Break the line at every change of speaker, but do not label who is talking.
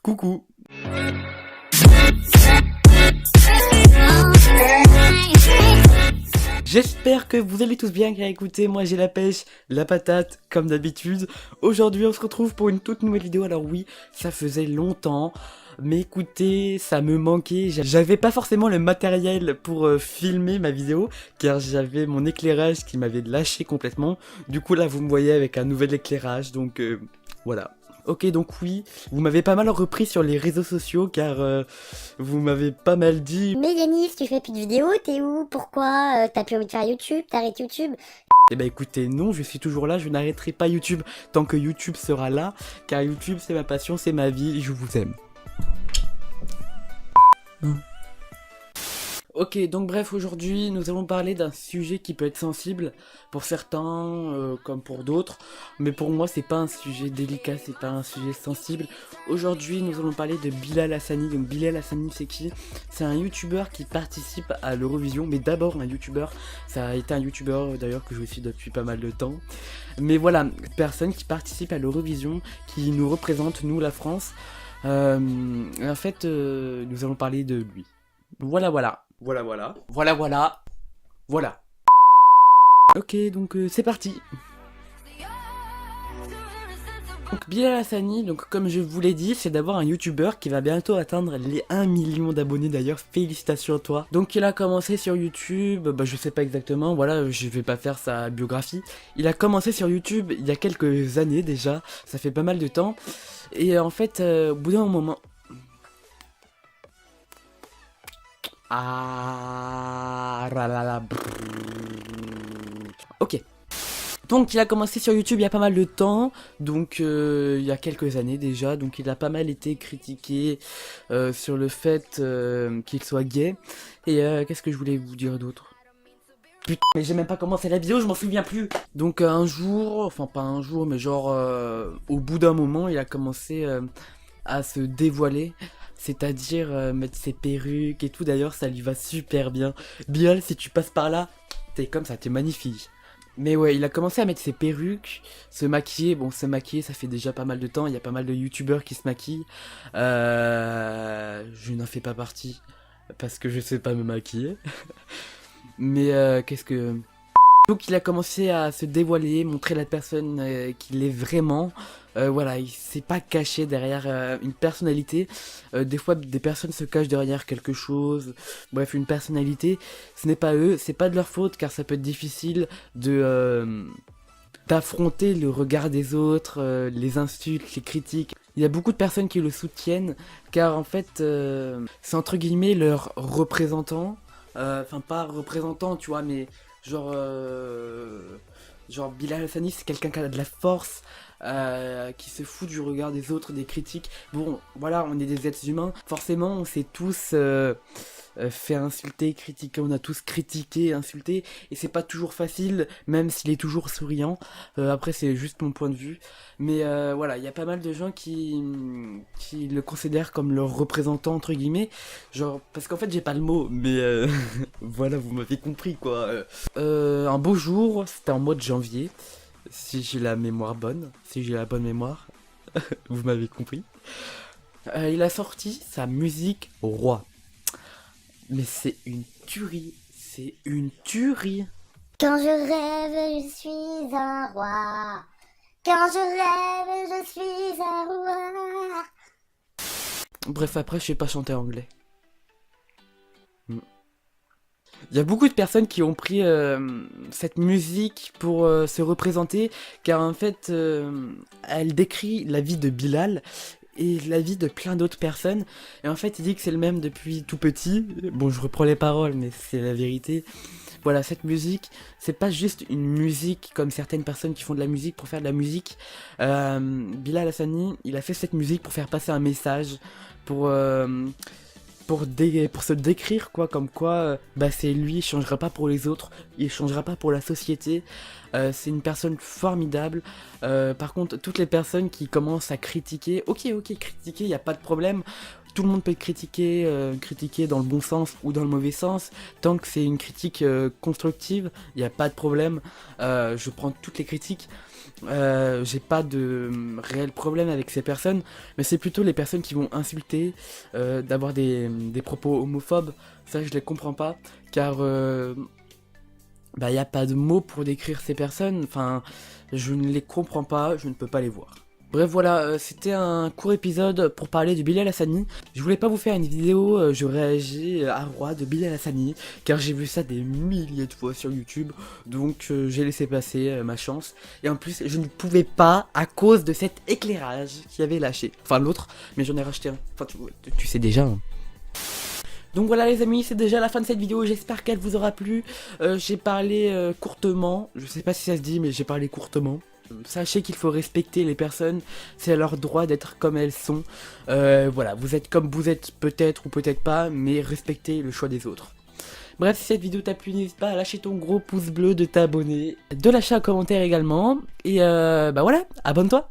Coucou. J'espère que vous allez tous bien, car écoutez, moi j'ai la pêche, la patate, comme d'habitude. Aujourd'hui on se retrouve pour une toute nouvelle vidéo. Alors oui, ça faisait longtemps, mais écoutez, ça me manquait. J'avais pas forcément le matériel pour filmer ma vidéo, car j'avais mon éclairage qui m'avait lâché complètement. Du coup là vous me voyez avec un nouvel éclairage, donc voilà. Ok, donc oui, vous m'avez pas mal repris sur les réseaux sociaux, car vous m'avez pas mal dit...
Mais Yanis, tu fais plus de vidéos, t'es où? Pourquoi? T'as plus envie de faire YouTube? T'arrêtes YouTube?
Eh ben écoutez, non, je suis toujours là, je n'arrêterai pas YouTube tant que YouTube sera là, car YouTube c'est ma passion, c'est ma vie, et je vous aime. Ok, donc bref, aujourd'hui nous allons parler d'un sujet qui peut être sensible pour certains comme pour d'autres, mais pour moi c'est pas un sujet délicat, c'est pas un sujet sensible. Aujourd'hui nous allons parler de Bilal Hassani. Donc Bilal Hassani c'est qui? C'est un youtubeur qui participe à l'Eurovision, mais d'abord un youtubeur, ça a été un youtubeur d'ailleurs que je suis depuis pas mal de temps. Mais voilà, personne qui participe à l'Eurovision, qui nous représente, nous la France. En fait nous allons parler de lui. Voilà. Ok, donc c'est parti. Donc Bilal Hassani, donc comme je vous l'ai dit, c'est d'abord un youtubeur qui va bientôt atteindre les 1 million d'abonnés. D'ailleurs, félicitations à toi. Donc il a commencé sur YouTube, je sais pas exactement, voilà, je vais pas faire sa biographie. Il a commencé sur YouTube il y a quelques années déjà, ça fait pas mal de temps. Et en fait, au bout d'un moment... Ok. Donc il a commencé sur YouTube il y a pas mal de temps, donc il y a quelques années déjà, donc il a pas mal été critiqué sur le fait qu'il soit gay. Et qu'est-ce que je voulais vous dire d'autre? Putain, mais j'ai même pas commencé la vidéo, je m'en souviens plus. Donc un jour, enfin pas un jour, mais genre au bout d'un moment, il a commencé à se dévoiler. C'est-à-dire mettre ses perruques et tout. D'ailleurs ça lui va super bien. Bilal, si tu passes par là, t'es comme ça, t'es magnifique. Mais ouais, il a commencé à mettre ses perruques, se maquiller. Bon, se maquiller, ça fait déjà pas mal de temps. Il y a pas mal de youtubeurs qui se maquillent. Je n'en fais pas partie parce que je sais pas me maquiller. Mais qu'est-ce que... Donc il a commencé à se dévoiler, montrer la personne qu'il est vraiment. Voilà, il s'est pas caché derrière une personnalité. Des fois, des personnes se cachent derrière quelque chose. Bref, une personnalité, ce n'est pas eux, c'est pas de leur faute, car ça peut être difficile de d'affronter le regard des autres, les insultes, les critiques. Il y a beaucoup de personnes qui le soutiennent, car en fait, c'est entre guillemets leur représentant. Enfin, pas représentant, tu vois, mais genre... Genre Bilal Hassani, c'est quelqu'un qui a de la force, qui se fout du regard des autres, des critiques. Bon, voilà, on est des êtres humains. Forcément, on s'est tous fait insulter, critiquer. On a tous critiqué, insulté. Et c'est pas toujours facile, même s'il est toujours souriant. Après, c'est juste mon point de vue. Mais voilà, il y a pas mal de gens qui le considèrent comme leur représentant, entre guillemets. Genre, parce qu'en fait, j'ai pas le mot, mais voilà, vous m'avez compris, quoi. Un beau jour, c'était en mois de janvier, si j'ai la mémoire bonne, si j'ai la bonne mémoire, vous m'avez compris. Il a sorti sa musique Roi. Mais c'est une tuerie, c'est une tuerie.
Quand je rêve, je suis un roi. Quand je rêve, je suis un roi.
Bref, après, je sais pas chanter anglais. Il y a beaucoup de personnes qui ont pris cette musique pour se représenter, car en fait, elle décrit la vie de Bilal et la vie de plein d'autres personnes. Et en fait, il dit que c'est le même depuis tout petit. Bon, je reprends les paroles, mais c'est la vérité. Voilà, cette musique, c'est pas juste une musique comme certaines personnes qui font de la musique pour faire de la musique. Bilal Hassani, il a fait cette musique pour faire passer un message, pour... pour se décrire, quoi, comme quoi c'est lui, il changera pas pour les autres, il changera pas pour la société. C'est une personne formidable. Par contre, toutes les personnes qui commencent à critiquer, ok, critiquer, y a pas de problème. Tout le monde peut critiquer, critiquer dans le bon sens ou dans le mauvais sens. Tant que c'est une critique constructive, y a pas de problème. Je prends toutes les critiques. J'ai pas de réel problème avec ces personnes, mais c'est plutôt les personnes qui vont insulter, d'avoir des propos homophobes. Ça, je les comprends pas, car bah, y a pas de mots pour décrire ces personnes. Enfin, je ne les comprends pas, je ne peux pas les voir. Bref, voilà, c'était un court épisode pour parler de Bilal Hassani. Je voulais pas vous faire une vidéo, je réagis à Roi de Bilal Hassani, car j'ai vu ça des milliers de fois sur YouTube, donc j'ai laissé passer ma chance. Et en plus, je ne pouvais pas à cause de cet éclairage qui avait lâché. Enfin, l'autre, mais j'en ai racheté un. Enfin, tu sais déjà, hein. Donc voilà les amis, c'est déjà la fin de cette vidéo, j'espère qu'elle vous aura plu. J'ai parlé courtement, je sais pas si ça se dit, mais j'ai parlé courtement. Sachez qu'il faut respecter les personnes, c'est leur droit d'être comme elles sont. Voilà, vous êtes comme vous êtes peut-être ou peut-être pas, mais respectez le choix des autres. Bref, si cette vidéo t'a plu, n'hésite pas à lâcher ton gros pouce bleu, de t'abonner, de lâcher un commentaire également. Et bah voilà, abonne-toi.